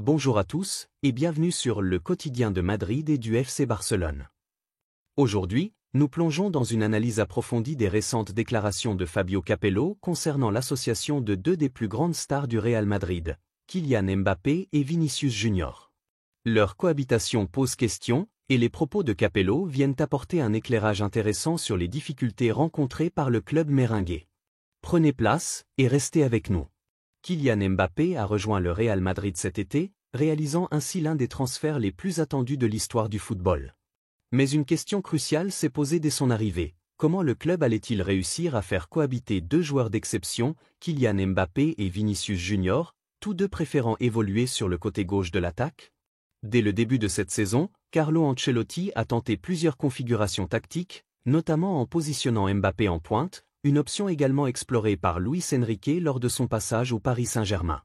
Bonjour à tous, et bienvenue sur le quotidien de Madrid et du FC Barcelone. Aujourd'hui, nous plongeons dans une analyse approfondie des récentes déclarations de Fabio Capello concernant l'association de deux des plus grandes stars du Real Madrid, Kylian Mbappé et Vinicius Junior. Leur cohabitation pose question, et les propos de Capello viennent apporter un éclairage intéressant sur les difficultés rencontrées par le club merengue. Prenez place, et restez avec nous. Kylian Mbappé a rejoint le Real Madrid cet été, réalisant ainsi l'un des transferts les plus attendus de l'histoire du football. Mais une question cruciale s'est posée dès son arrivée. Comment le club allait-il réussir à faire cohabiter deux joueurs d'exception, Kylian Mbappé et Vinicius Junior, tous deux préférant évoluer sur le côté gauche de l'attaque? Dès le début de cette saison, Carlo Ancelotti a tenté plusieurs configurations tactiques, notamment en positionnant Mbappé en pointe, une option également explorée par Luis Enrique lors de son passage au Paris Saint-Germain.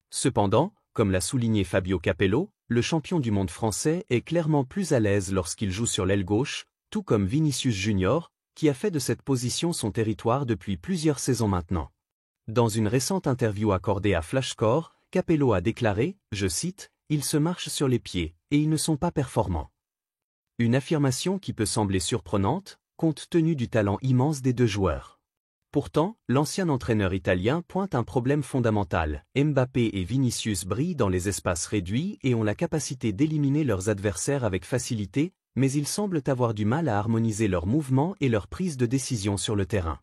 Cependant, comme l'a souligné Fabio Capello, le champion du monde français est clairement plus à l'aise lorsqu'il joue sur l'aile gauche, tout comme Vinicius Junior, qui a fait de cette position son territoire depuis plusieurs saisons maintenant. Dans une récente interview accordée à Flashscore, Capello a déclaré, je cite, « Ils se marchent sur les pieds, et ils ne sont pas performants ». Une affirmation qui peut sembler surprenante, compte tenu du talent immense des deux joueurs. Pourtant, l'ancien entraîneur italien pointe un problème fondamental. Mbappé et Vinicius brillent dans les espaces réduits et ont la capacité d'éliminer leurs adversaires avec facilité, mais ils semblent avoir du mal à harmoniser leurs mouvements et leurs prises de décision sur le terrain.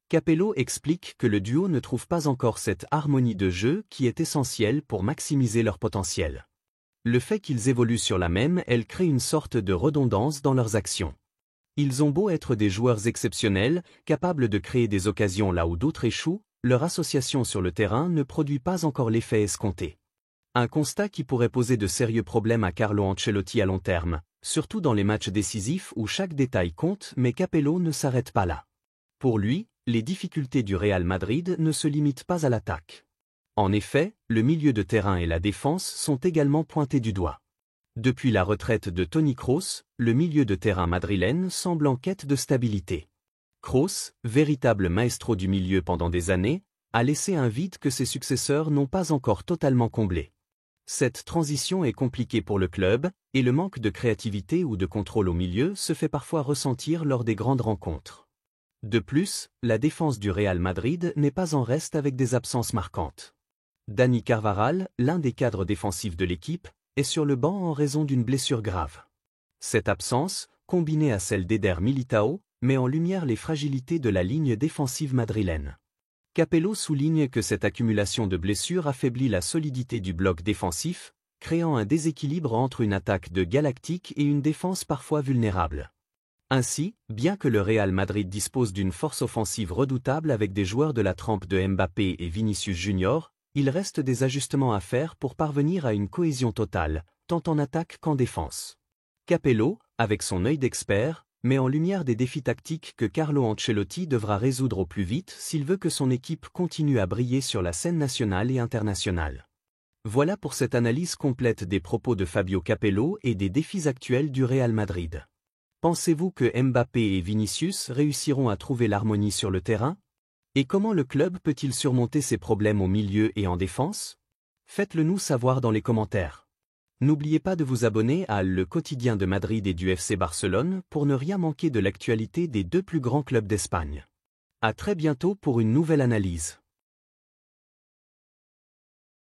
Capello explique que le duo ne trouve pas encore cette harmonie de jeu qui est essentielle pour maximiser leur potentiel. Le fait qu'ils évoluent sur la même aile crée une sorte de redondance dans leurs actions. Ils ont beau être des joueurs exceptionnels, capables de créer des occasions là où d'autres échouent, leur association sur le terrain ne produit pas encore l'effet escompté. Un constat qui pourrait poser de sérieux problèmes à Carlo Ancelotti à long terme, surtout dans les matchs décisifs où chaque détail compte, mais Capello ne s'arrête pas là. Pour lui, les difficultés du Real Madrid ne se limitent pas à l'attaque. En effet, le milieu de terrain et la défense sont également pointés du doigt. Depuis la retraite de Toni Kroos, le milieu de terrain madrilène semble en quête de stabilité. Kroos, véritable maestro du milieu pendant des années, a laissé un vide que ses successeurs n'ont pas encore totalement comblé. Cette transition est compliquée pour le club, et le manque de créativité ou de contrôle au milieu se fait parfois ressentir lors des grandes rencontres. De plus, la défense du Real Madrid n'est pas en reste avec des absences marquantes. Dani Carvajal, l'un des cadres défensifs de l'équipe, est sur le banc en raison d'une blessure grave. Cette absence, combinée à celle d'Eder Militao, met en lumière les fragilités de la ligne défensive madrilène. Capello souligne que cette accumulation de blessures affaiblit la solidité du bloc défensif, créant un déséquilibre entre une attaque de galactique et une défense parfois vulnérable. Ainsi, bien que le Real Madrid dispose d'une force offensive redoutable avec des joueurs de la trempe de Mbappé et Vinicius Junior, il reste des ajustements à faire pour parvenir à une cohésion totale, tant en attaque qu'en défense. Capello, avec son œil d'expert, met en lumière des défis tactiques que Carlo Ancelotti devra résoudre au plus vite s'il veut que son équipe continue à briller sur la scène nationale et internationale. Voilà pour cette analyse complète des propos de Fabio Capello et des défis actuels du Real Madrid. Pensez-vous que Mbappé et Vinicius réussiront à trouver l'harmonie sur le terrain? Et comment le club peut-il surmonter ses problèmes au milieu et en défense? Faites-le nous savoir dans les commentaires. N'oubliez pas de vous abonner à Le Quotidien de Madrid et du FC Barcelone pour ne rien manquer de l'actualité des deux plus grands clubs d'Espagne. À très bientôt pour une nouvelle analyse.